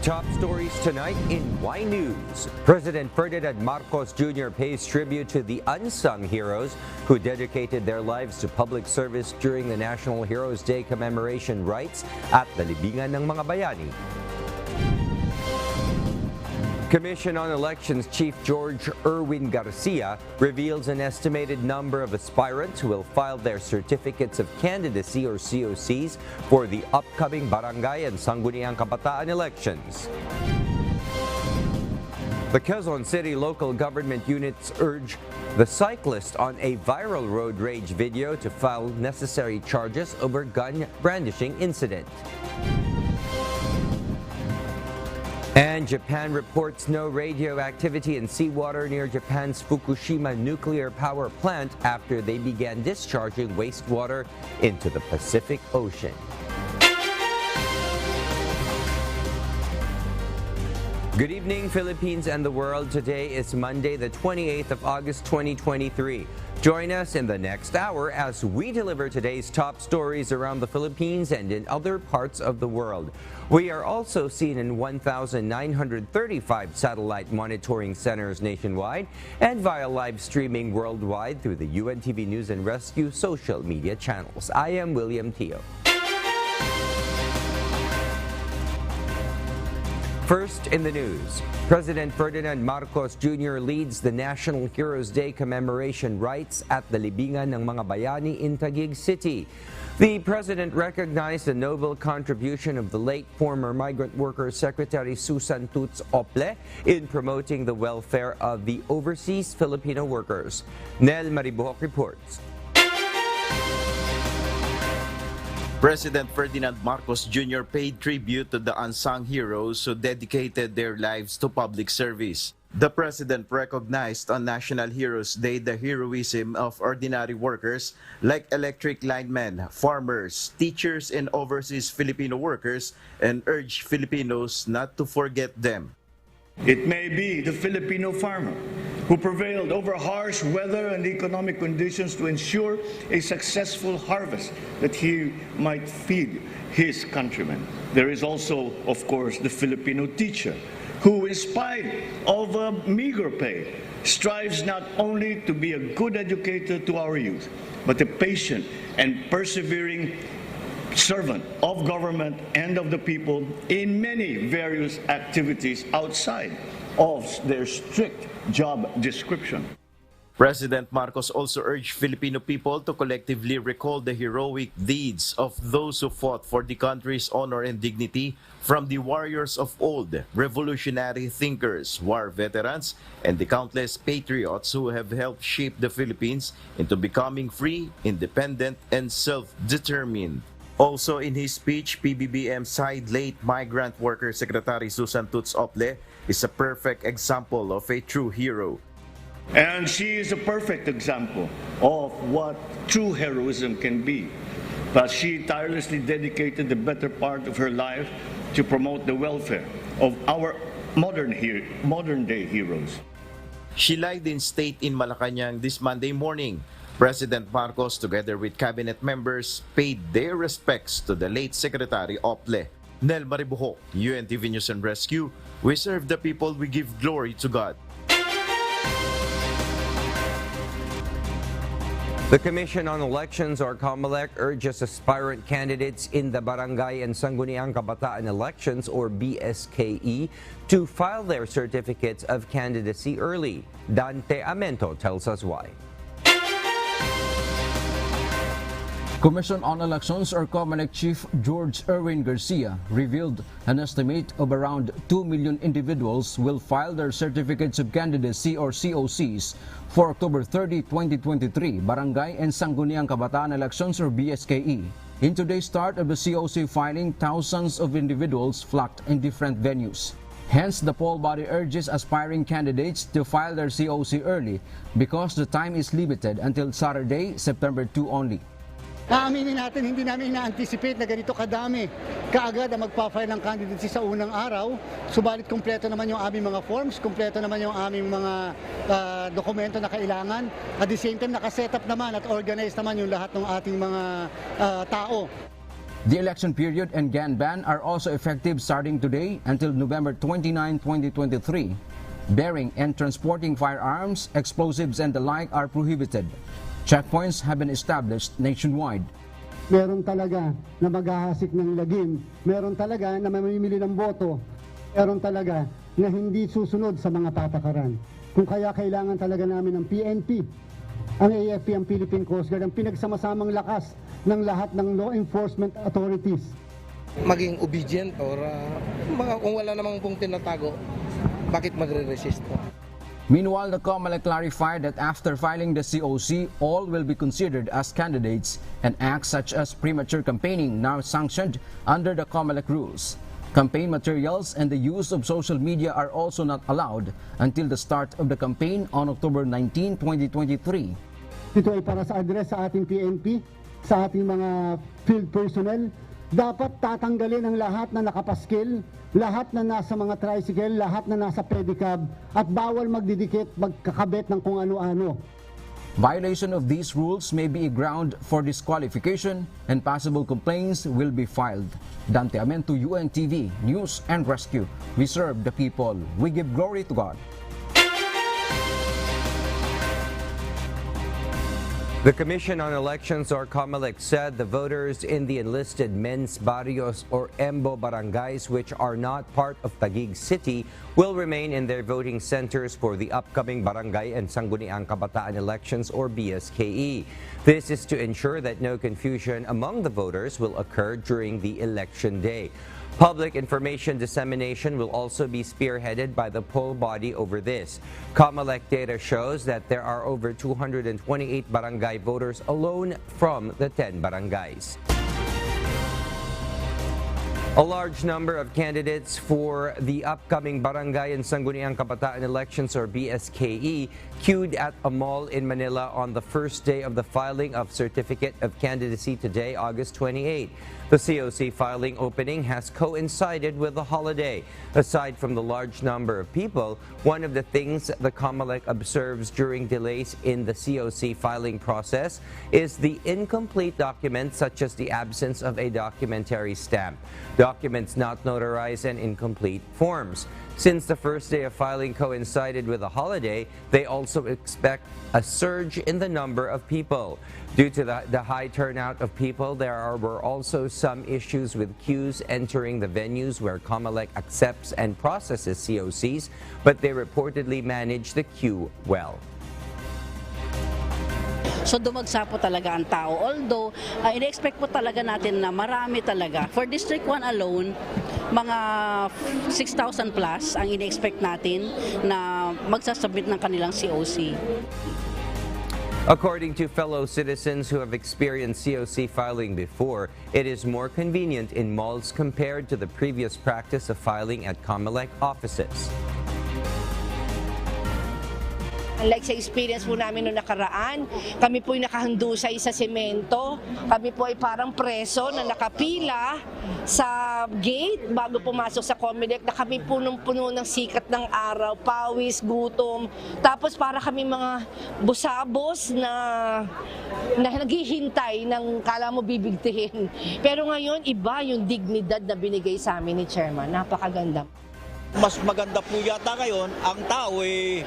Top stories tonight in Y News. President Ferdinand Marcos Jr. pays tribute to the unsung heroes who dedicated their lives to public service during the National Heroes Day commemoration rites at the Libingan ng mga bayani. Commission on Elections Chief George Erwin Garcia reveals an estimated number of aspirants who will file their certificates of candidacy or COCs for the upcoming barangay and sangguniang kabataan elections. The Quezon City local government units urge the cyclist on a viral road rage video to file necessary charges over gun-brandishing incident. And Japan reports no radioactivity in seawater near Japan's Fukushima nuclear power plant after they began discharging wastewater into the Pacific Ocean. Good evening, Philippines and the world. Today is Monday, the 28th of August, 2023. Join us in the next hour as we deliver today's top stories around the Philippines and in other parts of the world. We are also seen in 1,935 satellite monitoring centers nationwide and via live streaming worldwide through the UNTV News and Rescue social media channels. I am William Teo. First in the news, President Ferdinand Marcos Jr. leads the National Heroes Day commemoration rites at the Libingan ng mga bayani in Taguig City. The president recognized the noble contribution of the late former Migrant Workers Secretary Susan Toots Ople in promoting the welfare of the overseas Filipino workers. Nel Maribuhok reports. President Ferdinand Marcos Jr. paid tribute to the unsung heroes who dedicated their lives to public service. The president recognized on National Heroes Day the heroism of ordinary workers like electric linemen, farmers, teachers, and overseas Filipino workers and urged Filipinos not to forget them. It may be the Filipino farmer who prevailed over harsh weather and economic conditions to ensure a successful harvest that he might feed his countrymen. There is also, of course, the Filipino teacher who, in spite of a meager pay, strives not only to be a good educator to our youth, but a patient and persevering servant of government and of the people in many various activities outside of their strict job description. President Marcos also urged Filipino people to collectively recall the heroic deeds of those who fought for the country's honor and dignity, from the warriors of old, revolutionary thinkers, war veterans, and the countless patriots who have helped shape the Philippines into becoming free, independent, and self-determined. Also in his speech, PBBM side late Migrant Worker Secretary Susan Toots Ople is a perfect example of a true hero. And she is a perfect example of what true heroism can be. But she tirelessly dedicated the better part of her life to promote the welfare of our modern-day heroes. She lied in state in Malacanang this Monday morning. President Marcos, together with cabinet members, paid their respects to the late Secretary Ople. Nel Maribuhok, UNTV News and Rescue. We serve the people, we give glory to God. The Commission on Elections, or COMELEC, urges aspirant candidates in the Barangay and Sangguniang Kabataan Elections, or BSKE, to file their certificates of candidacy early. Dante Amento tells us why. Commission on Elections, or COMELEC Chief George Erwin Garcia revealed an estimate of around 2 million individuals will file their certificates of candidacy or COCs for October 30, 2023 Barangay and Sangguniang Kabataan Elections, or BSKE. In today's start of the COC filing, thousands of individuals flocked in different venues. Hence, the poll body urges aspiring candidates to file their COC early because the time is limited until Saturday, September 2 only. Aaminin natin, hindi namin ina-anticipate na ganito kadami kaagad ang magpa-file ng candidacy sa unang araw. Subalit kumpleto naman yung aming mga forms, kumpleto naman yung aming mga dokumento na kailangan. At the same time, nakaset up naman at organized naman yung lahat ng ating mga tao. The election period and gun ban are also effective starting today until November 29, 2023. Bearing and transporting firearms, explosives and the like are prohibited. Checkpoints have been established nationwide. Meron talaga na maghahasik ng lagim, meron talaga na mamimili ng boto, meron talaga na hindi susunod sa mga patakaran. Kung kaya kailangan talaga namin ng PNP, ang AFP, ang Philippine Coast Guard, ang pinagsamasamang lakas ng lahat ng law enforcement authorities. Maging obedient or kung wala namang pong tinatago, bakit magre-resist po? Meanwhile, the COMELEC clarified that after filing the COC, all will be considered as candidates, and acts such as premature campaigning now sanctioned under the COMELEC rules. Campaign materials and the use of social media are also not allowed until the start of the campaign on October 19, 2023. Ito ay para sa address sa ating PNP, sa ating mga field personnel. Dapat tatanggalin ang lahat na nakapaskil, lahat na nasa mga tricycle, lahat na nasa pedicab, at bawal magdidikit, magkakabit ng kung ano-ano. Violation of these rules may be a ground for disqualification and possible complaints will be filed. Dante Amento, UNTV, News and Rescue. We serve the people. We give glory to God. The Commission on Elections, or COMELEC, said the voters in the enlisted men's barrios or EMBO barangays, which are not part of Taguig City, will remain in their voting centers for the upcoming Barangay and Sangguniang Kabataan elections, or BSKE. This is to ensure that no confusion among the voters will occur during the election day. Public information dissemination will also be spearheaded by the poll body over this. COMELEC data shows that there are over 228 barangay voters alone from the 10 barangays. A large number of candidates for the upcoming Barangay and Sangguniang Kabataan elections, or BSKE, queued at a mall in Manila on the first day of the filing of Certificate of Candidacy today, August 28. The COC filing opening has coincided with the holiday. Aside from the large number of people, one of the things the COMELEC observes during delays in the COC filing process is the incomplete documents, such as the absence of a documentary stamp, documents not notarized, and incomplete forms. Since the first day of filing coincided with a holiday, they also expect a surge in the number of people. Due to the high turnout of people, were also some issues with queues entering the venues where COMELEC accepts and processes COCs, but they reportedly managed the queue well. So dumagsa po talaga ang tao. Although, in-expect po talaga natin na marami talaga. For District 1 alone, mga 6,000 plus ang in-expect natin na magsasubmit ng kanilang COC. According to fellow citizens who have experienced COC filing before, it is more convenient in malls compared to the previous practice of filing at COMELEC offices. Like sa experience po namin noong nakaraan, kami po ay nakahandusay sa semento. Kami po ay parang preso na nakapila sa gate bago pumasok sa COMELEC, na kami punong-puno ng sikat ng araw, pawis, gutom. Tapos para kami mga busabos na naghihintay ng kala mo bibigtihin. Pero ngayon, iba yung dignidad na binigay sa amin ni Chairman. Napakaganda. Mas maganda po yata ngayon, ang tao ay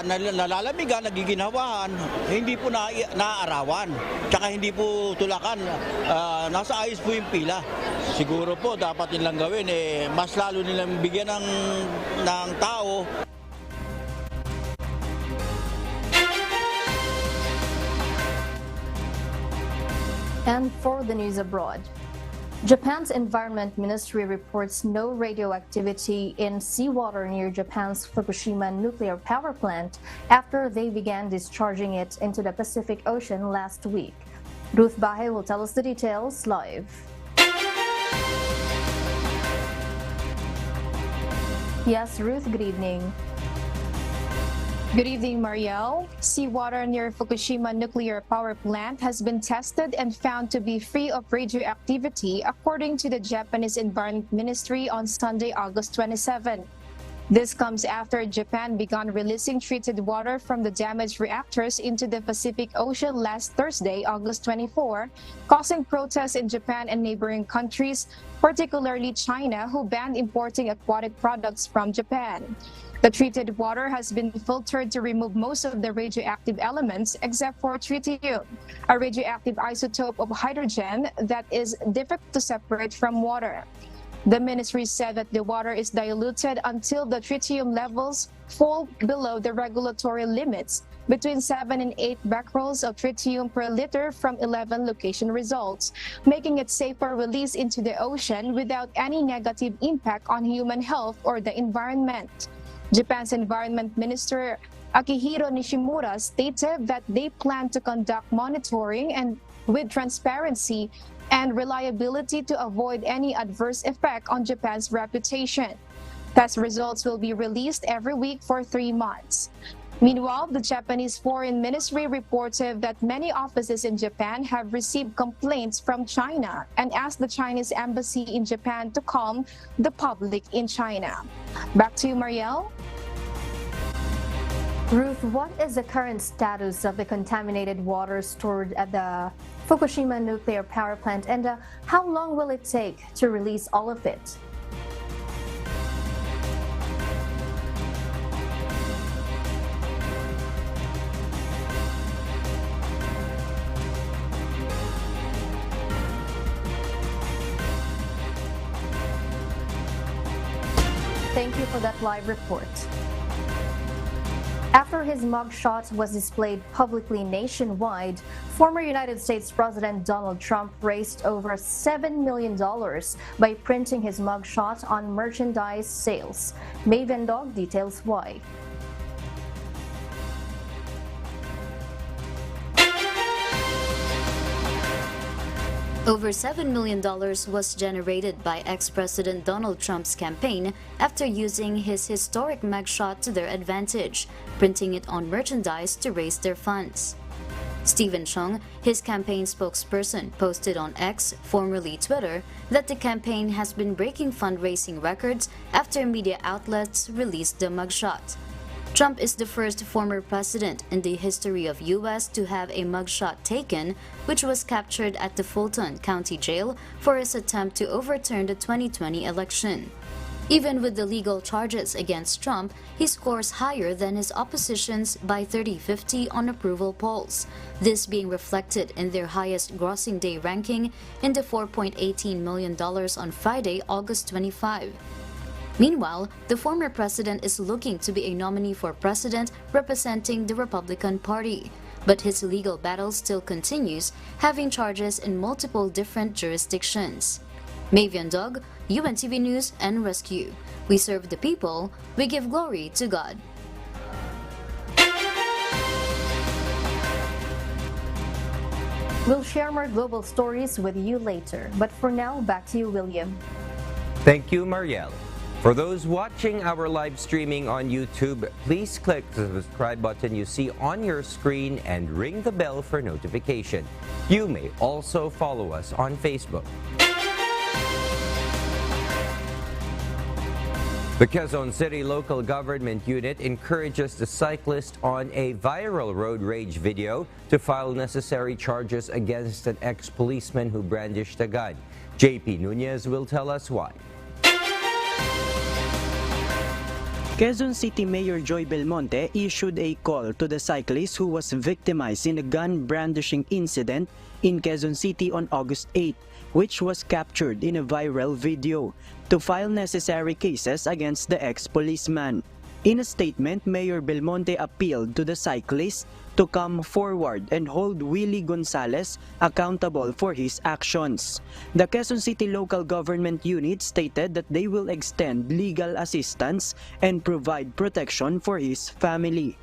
nalalamigan, nagiginhawahan, hindi po naaarawan, tsaka hindi po tulakan, nasa ayos po yung pila. Siguro po dapat nilang gawin, mas lalo nilang bigyan ng tao. And for the news abroad, Japan's Environment Ministry reports no radioactivity in seawater near Japan's Fukushima nuclear power plant after they began discharging it into the Pacific Ocean last week. Ruth Bahe will tell us the details live. Yes, Ruth, good evening. Good evening, Marielle. Seawater near Fukushima nuclear power plant has been tested and found to be free of radioactivity, according to the Japanese Environment Ministry on Sunday, August 27. This comes after Japan began releasing treated water from the damaged reactors into the Pacific Ocean last Thursday, August 24, causing protests in Japan and neighboring countries, particularly China, who banned importing aquatic products from Japan. The treated water has been filtered to remove most of the radioactive elements except for tritium, a radioactive isotope of hydrogen that is difficult to separate from water. The ministry said that the water is diluted until the tritium levels fall below the regulatory limits, between 7 and 8 becquerels of tritium per liter from 11 location results, making it safe for release into the ocean without any negative impact on human health or the environment. Japan's Environment Minister Akihiro Nishimura stated that they plan to conduct monitoring and with transparency and reliability to avoid any adverse effect on Japan's reputation. Test results will be released every week for 3 months. Meanwhile, the Japanese Foreign Ministry reported that many offices in Japan have received complaints from China and asked the Chinese embassy in Japan to calm the public in China. Back to you, Marielle. Ruth, what is the current status of the contaminated water stored at the Fukushima nuclear power plant, and how long will it take to release all of it? Thank you for that live report. After his mugshot was displayed publicly nationwide, former United States President Donald Trump raised over $7 million by printing his mugshot on merchandise sales. Maven Dog details why. Over $7 million was generated by ex-President Donald Trump's campaign after using his historic mugshot to their advantage, printing it on merchandise to raise their funds. Stephen Chung, his campaign spokesperson, posted on X, formerly Twitter, that the campaign has been breaking fundraising records after media outlets released the mugshot. Trump is the first former president in the history of U.S. to have a mugshot taken, which was captured at the Fulton County Jail for his attempt to overturn the 2020 election. Even with the legal charges against Trump, he scores higher than his opposition's by 30-50 on approval polls, this being reflected in their highest grossing day ranking in the $4.18 million on Friday, August 25. Meanwhile, the former president is looking to be a nominee for president representing the Republican Party, but his legal battle still continues, having charges in multiple different jurisdictions. Mavian Dog, UNTV News and Rescue. We serve the people, we give glory to God. We'll share more global stories with you later, but for now, back to you, William. Thank you, Marielle. For those watching our live streaming on YouTube, please click the subscribe button you see on your screen and ring the bell for notification. You may also follow us on Facebook. The Quezon City Local Government Unit encourages the cyclist on a viral road rage video to file necessary charges against an ex-policeman who brandished a gun. JP Nunez will tell us why. Quezon City Mayor Joy Belmonte issued a call to the cyclist who was victimized in a gun-brandishing incident in Quezon City on August 8, which was captured in a viral video, to file necessary cases against the ex-policeman. In a statement, Mayor Belmonte appealed to the cyclist to come forward and hold Willie Gonzalez accountable for his actions. The Quezon City Local Government Unit stated that they will extend legal assistance and provide protection for his family.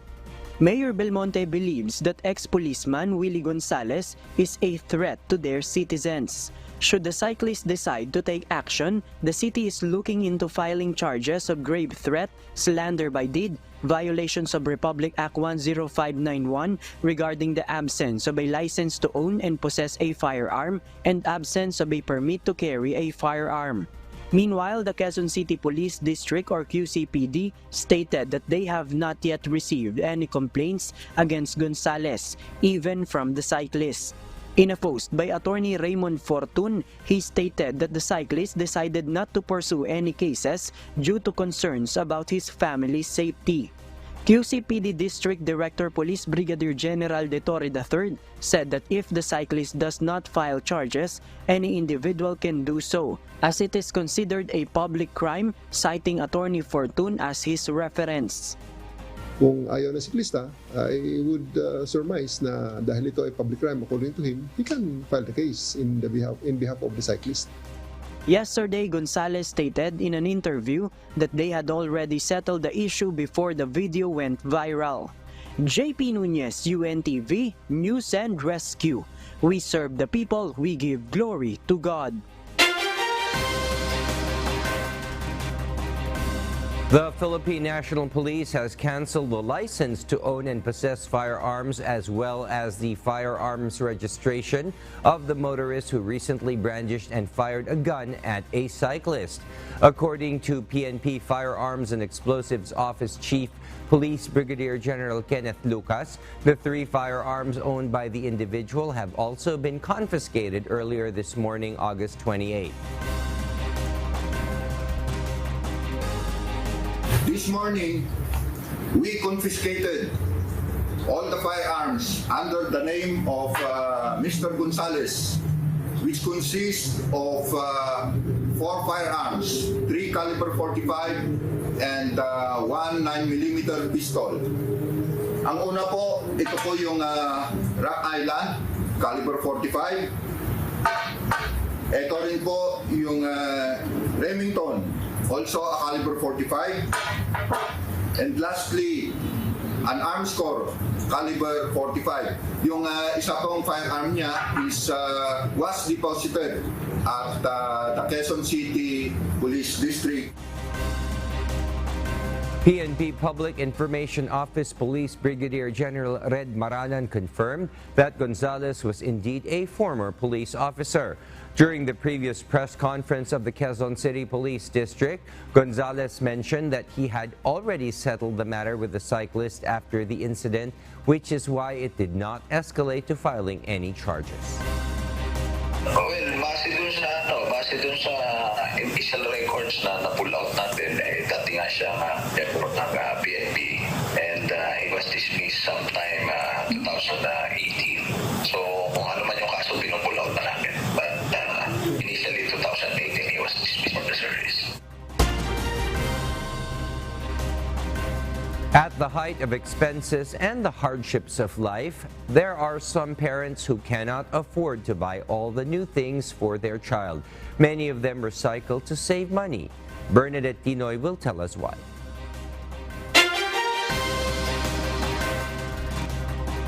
Mayor Belmonte believes that ex-policeman Willie Gonzalez is a threat to their citizens. Should the cyclist decide to take action, the city is looking into filing charges of grave threat, slander by deed, violations of Republic Act 10591 regarding the absence of a license to own and possess a firearm, and absence of a permit to carry a firearm. Meanwhile, the Quezon City Police District or QCPD stated that they have not yet received any complaints against Gonzales, even from the cyclist. In a post by Attorney Raymond Fortun, he stated that the cyclist decided not to pursue any cases due to concerns about his family's safety. QCPD District Director Police Brigadier General De Torre III said that if the cyclist does not file charges, any individual can do so, as it is considered a public crime, citing Attorney Fortun as his reference. Kung ayaw na siklista, I would surmise na dahil ito ay public crime according to him, he can file the case in behalf of the cyclist. Yesterday, Gonzales stated in an interview that they had already settled the issue before the video went viral. JP Nunez, UNTV, News and Rescue. We serve the people, we give glory to God. The Philippine National Police has canceled the license to own and possess firearms as well as the firearms registration of the motorist who recently brandished and fired a gun at a cyclist. According to PNP Firearms and Explosives Office Chief Police Brigadier General Kenneth Lucas, the 3 firearms owned by the individual have also been confiscated earlier this morning, August 28. This morning, we confiscated all the firearms under the name of Mr. Gonzales, which consists of 4 firearms, 3 caliber 45 and 1 9mm pistol. Ang una po, ito po yung Rock Island, caliber 45. Ito rin po yung Remington, also a caliber 45. And lastly, an arms core, caliber 45. Yung isa pong firearm niya was deposited at the Quezon City Police District. PNP Public Information Office Police Brigadier General Red Maranan confirmed that Gonzales was indeed a former police officer. During the previous press conference of the Quezon City Police District, Gonzales mentioned that he had already settled the matter with the cyclist after the incident, which is why it did not escalate to filing any charges. Well, base dun sa official records na na-pull out natin, dati nga siya report ng PNP and it was dismissed sometime 2018. So kung ano man yung kaso, pinupull out na namin. But initially 2018, he was dismissed from the service. At the height of expenses and the hardships of life, there are some parents who cannot afford to buy all the new things for their child. Many of them recycle to save money. Bernadette Tinoy will tell us why.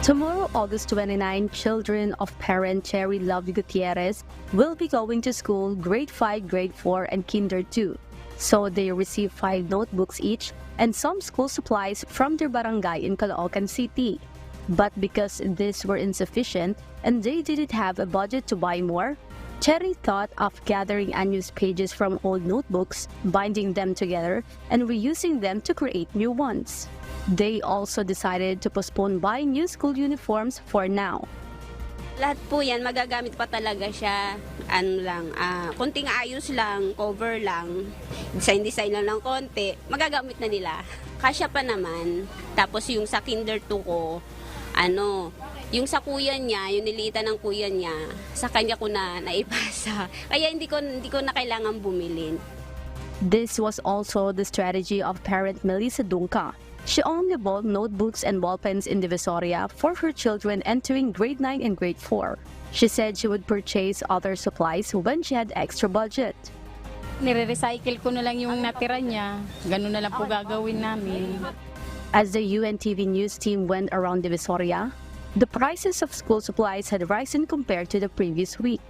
Tomorrow, August 29, children of parent Cherry Love Gutierrez will be going to school grade 5, grade 4, and kinder 2. So they receive 5 notebooks each and some school supplies from their barangay in Caloocan City. But because these were insufficient and they didn't have a budget to buy more, Cherry thought of gathering unused pages from old notebooks, binding them together, and reusing them to create new ones. They also decided to postpone buying new school uniforms for now. Lahat po yan, magagamit pa talaga siya. Konting ayos lang, cover lang, design lang ng konti, magagamit na nila. Kasya pa naman. Tapos yung sa kinder 2 ko, yung sa kuya niya, yung nilitan ng kuya niya, sa kanya ko na naipasa. Kaya hindi ko na kailangan bumili. This was also the strategy of parent Melissa Dunca. She only bought notebooks and ballpens in Divisoria for her children entering grade 9 and grade 4. She said she would purchase other supplies when she had extra budget. Nire-recycle ko na lang yung natira niya. Ganun na lang po gagawin namin. As the UNTV news team went around Divisoria, the prices of school supplies had risen compared to the previous week.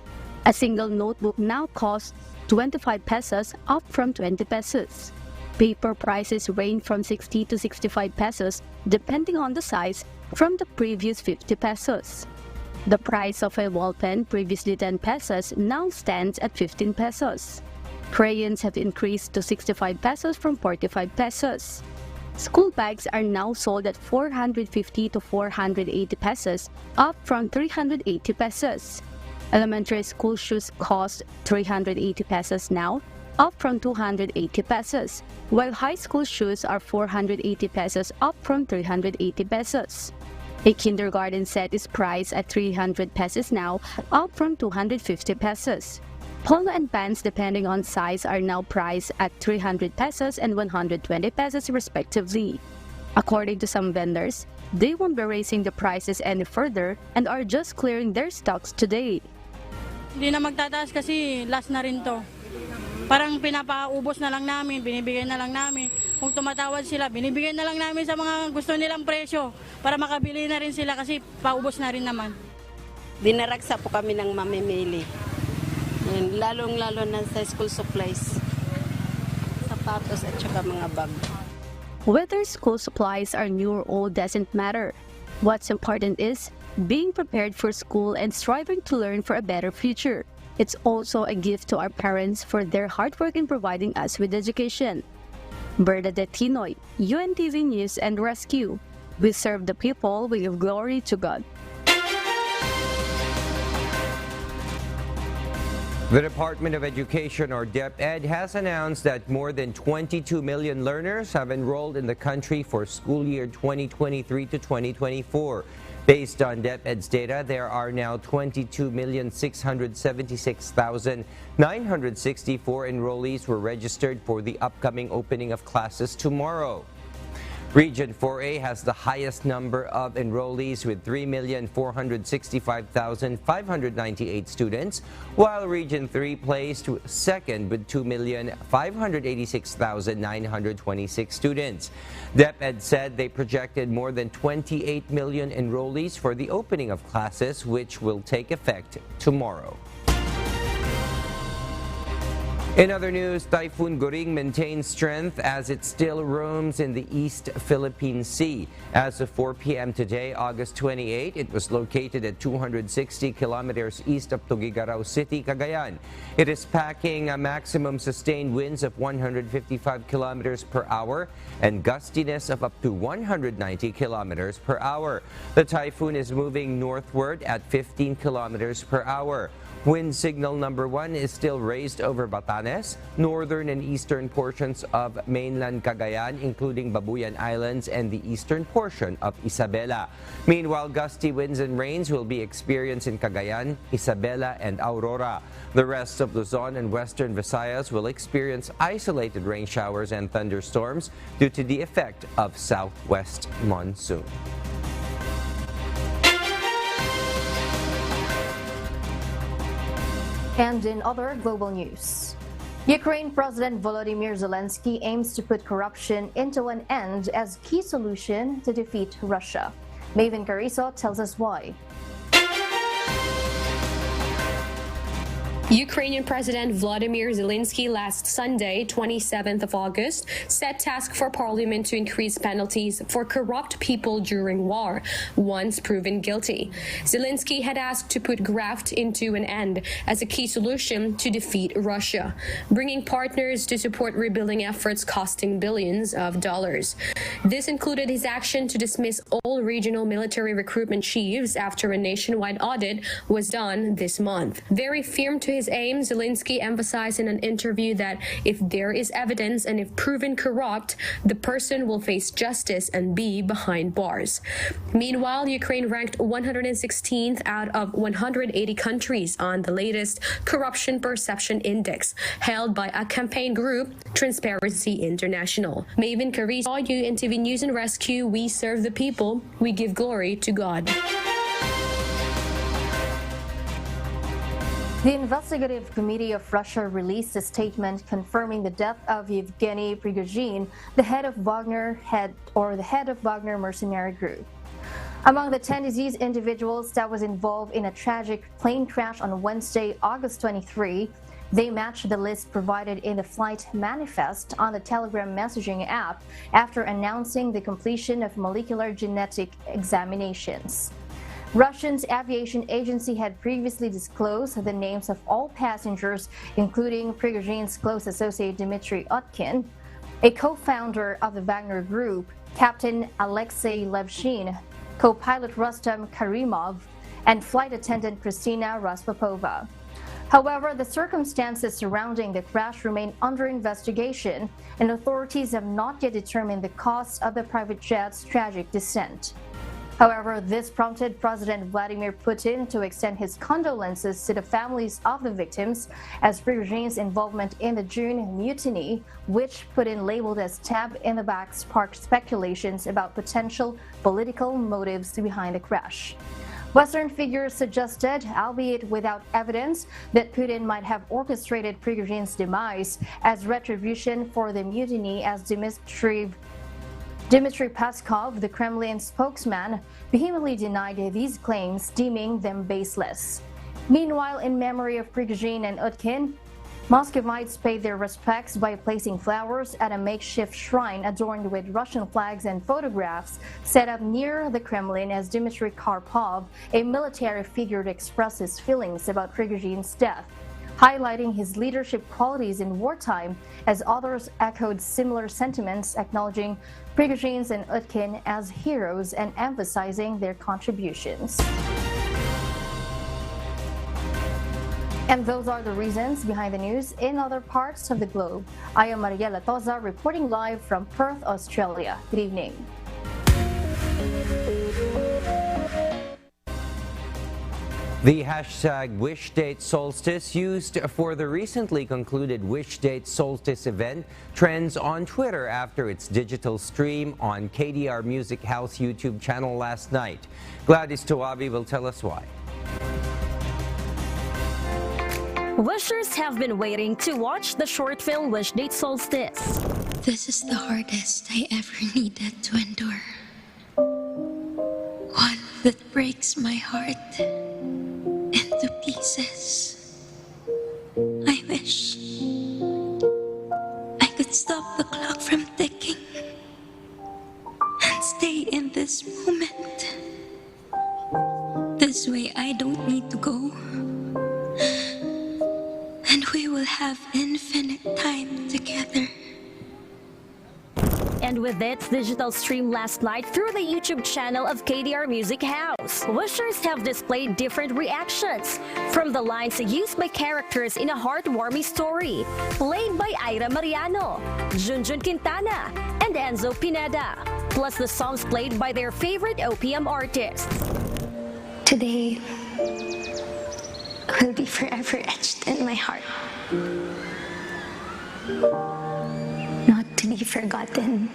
A single notebook now costs 25 pesos, up from 20 pesos. Paper prices range from 60 to 65 pesos, depending on the size, from the previous 50 pesos. The price of a ball pen, previously 10 pesos, now stands at 15 pesos. Crayons have increased to 65 pesos from 45 pesos. School bags are now sold at 450 to 480 pesos, up from 380 pesos. Elementary school shoes cost 380 pesos now, up from 280 pesos, while high school shoes are 480 pesos, up from 380 pesos. A kindergarten set is priced at 300 pesos now, up from 250 pesos. Polo and pants, depending on size, are now priced at 300 pesos and 120 pesos respectively. According to some vendors, they won't be raising the prices any further and are just clearing their stocks today. Hindi na magtataas kasi last na rin to. Parang pinapaubos na lang namin, binibigay na lang namin. Kung tumatawad sila, binibigay na lang namin sa mga gusto nilang presyo para makabili na rin sila kasi paubos na rin naman. Dinaraksa po kami ng mamimili. Lalong-lalo na sa school supplies, sapatos at saka mga bag. Whether school supplies are new or old doesn't matter. What's important is being prepared for school and striving to learn for a better future. It's also a gift to our parents for their hard work in providing us with education. Bernadette Tinoy, UNTV News and Rescue. We serve the people, we give glory to God. The Department of Education, or DepEd, has announced that more than 22 million learners have enrolled in the country for school year 2023 to 2024. Based on DepEd's data, there are now 22,676,964 enrollees were registered for the upcoming opening of classes tomorrow. Region 4A has the highest number of enrollees with 3,465,598 students, while Region 3 placed second with 2,586,926 students. DepEd said they projected more than 28 million enrollees for the opening of classes, which will take effect tomorrow. In other news, Typhoon Goring maintains strength as it still roams in the East Philippine Sea. As of 4 p.m. today, August 28, it was located at 260 kilometers east of Tuguegarao City, Cagayan. It is packing a maximum sustained winds of 155 kilometers per hour and gustiness of up to 190 kilometers per hour. The typhoon is moving northward at 15 kilometers per hour. Wind signal number 1 is still raised over Batanes, northern and eastern portions of mainland Cagayan, including Babuyan Islands and the eastern portion of Isabela. Meanwhile, gusty winds and rains will be experienced in Cagayan, Isabela, and Aurora. The rest of Luzon and western Visayas will experience isolated rain showers and thunderstorms due to the effect of southwest monsoon. And in other global news, Ukraine President Volodymyr Zelenskyy aims to put corruption into an end as key solution to defeat Russia. Maven Carrizo tells us why. Ukrainian President Volodymyr Zelenskyy last Sunday, 27th of August, set task for parliament to increase penalties for corrupt people during war, once proven guilty. Zelenskyy had asked to put graft into an end as a key solution to defeat Russia, bringing partners to support rebuilding efforts costing billions of dollars. This included his action to dismiss all regional military recruitment chiefs after a nationwide audit was done this month. Very firm to his aim, Zelenskyy emphasized in an interview that if there is evidence and if proven corrupt, the person will face justice and be behind bars. Meanwhile, Ukraine ranked 116th out of 180 countries on the latest Corruption Perception Index, held by a campaign group, Transparency International. Maven Carrizo, UNTV News and Rescue. We serve the people. We give glory to God. The Investigative Committee of Russia released a statement confirming the death of Yevgeny Prigozhin, the head of Wagner mercenary group. Among the 10 deceased individuals that was involved in a tragic plane crash on Wednesday, August 23, they matched the list provided in the flight manifest on the Telegram messaging app after announcing the completion of molecular genetic examinations. Russia's aviation agency had previously disclosed the names of all passengers, including Prigozhin's close associate Dmitry Utkin, a co-founder of the Wagner Group, Captain Alexei Levshin, co-pilot Rustam Karimov, and flight attendant Kristina Raspopova. However, the circumstances surrounding the crash remain under investigation, and authorities have not yet determined the cause of the private jet's tragic descent. However, this prompted President Vladimir Putin to extend his condolences to the families of the victims, as Prigozhin's involvement in the June mutiny, which Putin labeled as stab in the back, sparked speculations about potential political motives behind the crash. Western figures suggested, albeit without evidence, that Putin might have orchestrated Prigozhin's demise as retribution for the mutiny, as Dmitry Peskov, the Kremlin spokesman, vehemently denied these claims, deeming them baseless. Meanwhile, in memory of Prigozhin and Utkin, Muscovites paid their respects by placing flowers at a makeshift shrine adorned with Russian flags and photographs set up near the Kremlin, as Dmitry Karpov, a military figure, expressed his feelings about Prigozhin's death, highlighting his leadership qualities in wartime, as others echoed similar sentiments, acknowledging Prigozhin and Utkin as heroes and emphasizing their contributions. And those are the reasons behind the news in other parts of the globe. I am Mariela Toza, reporting live from Perth, Australia. Good evening. The hashtag #WishDateSolstice, used for the recently concluded Wish Date Solstice event, trends on Twitter after its digital stream on KDR Music House YouTube channel last night. Gladys Tawabi will tell us why. Wishers have been waiting to watch the short film Wish Date Solstice. This is the hardest I ever needed to endure. One that breaks my heart into pieces. I wish I could stop the clock from ticking and stay in this moment. This way I don't need to go. And we will have infinite time together. And with its digital stream last night through the YouTube channel of KDR Music House, wishers have displayed different reactions, from the lines used by characters in a heartwarming story, played by Ira Mariano, Junjun Quintana, and Enzo Pineda, plus the songs played by their favorite OPM artists. Today will be forever etched in my heart. Not to be forgotten.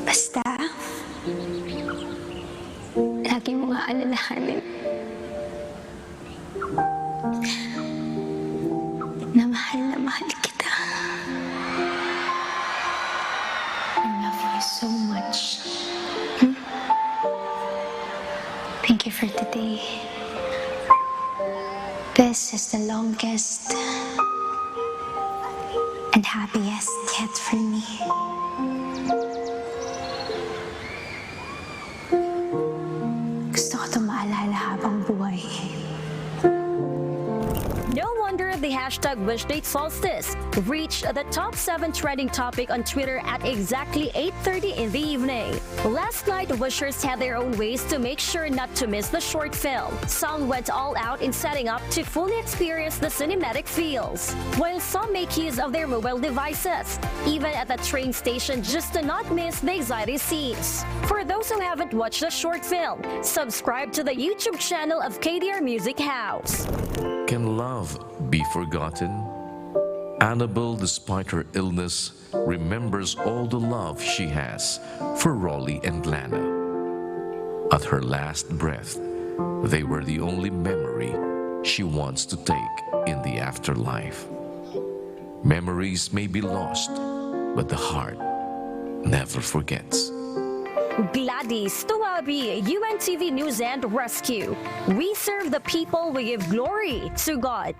Basta, lagi mong aalalahanin na mahal kita. I love you so much. Thank you for today. This is the longest and happiest yet for me. Gusto ko ito maalala habang buhay. No wonder the hashtag #WishDateSolstice reached the top 7 trending topic on Twitter at exactly 8:30 in the evening. Last night, wishers had their own ways to make sure not to miss the short film. Some went all out in setting up to fully experience the cinematic feels, while some make use of their mobile devices, even at the train station, just to not miss the exciting scenes. For those who haven't watched the short film, subscribe to the YouTube channel of KDR Music House. Can love be forgotten? Annabelle, despite her illness, remembers all the love she has for Rolly and Lana. At her last breath, they were the only memory she wants to take in the afterlife. Memories may be lost, but the heart never forgets. Gladys Tawabi, UNTV News and Rescue. We serve the people, we give glory to God.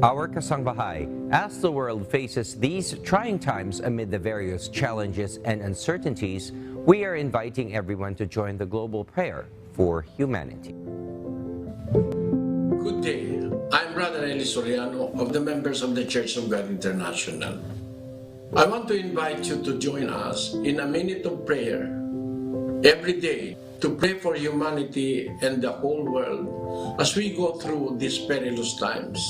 Our kasangbahay, as the world faces these trying times amid the various challenges and uncertainties, we are inviting everyone to join the global prayer for humanity. Good day. I'm Brother Eli Soriano of the members of the Church of God International. I want to invite you to join us in a minute of prayer every day to pray for humanity and the whole world as we go through these perilous times.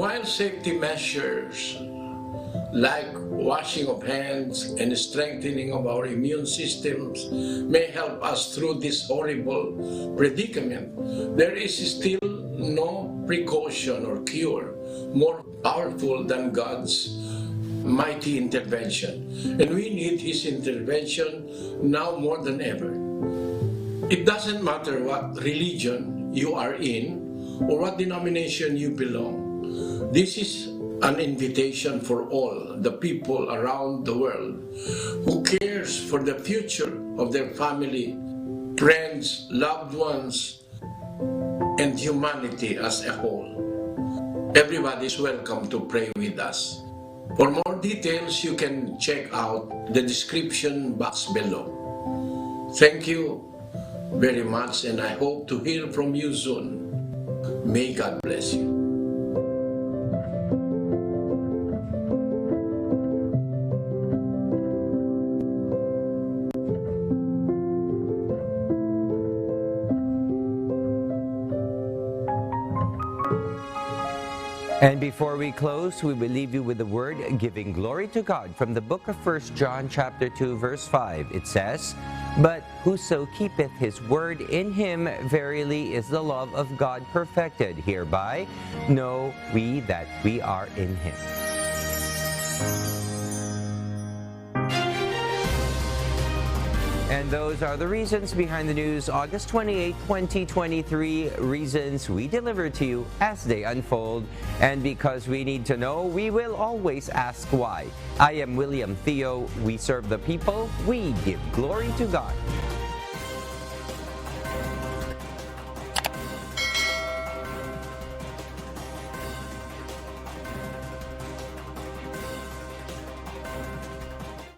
While safety measures like washing of hands and strengthening of our immune systems may help us through this horrible predicament, there is still no precaution or cure more powerful than God's mighty intervention. And we need His intervention now more than ever. It doesn't matter what religion you are in or what denomination you belong. This is an invitation for all the people around the world who cares for the future of their family, friends, loved ones, and humanity as a whole. Everybody is welcome to pray with us. For more details, you can check out the description box below. Thank you very much, and I hope to hear from you soon. May God bless you. And before we close, we will leave you with the word giving glory to God from the book of 1 John chapter 2 verse 5. It says, "But whoso keepeth his word, in him verily is the love of God perfected. Hereby know we that we are in him." And those are the reasons behind the news, August 28, 2023, reasons we deliver to you as they unfold. And because we need to know, we will always ask why. I am William Theo. We serve the people. We give glory to God.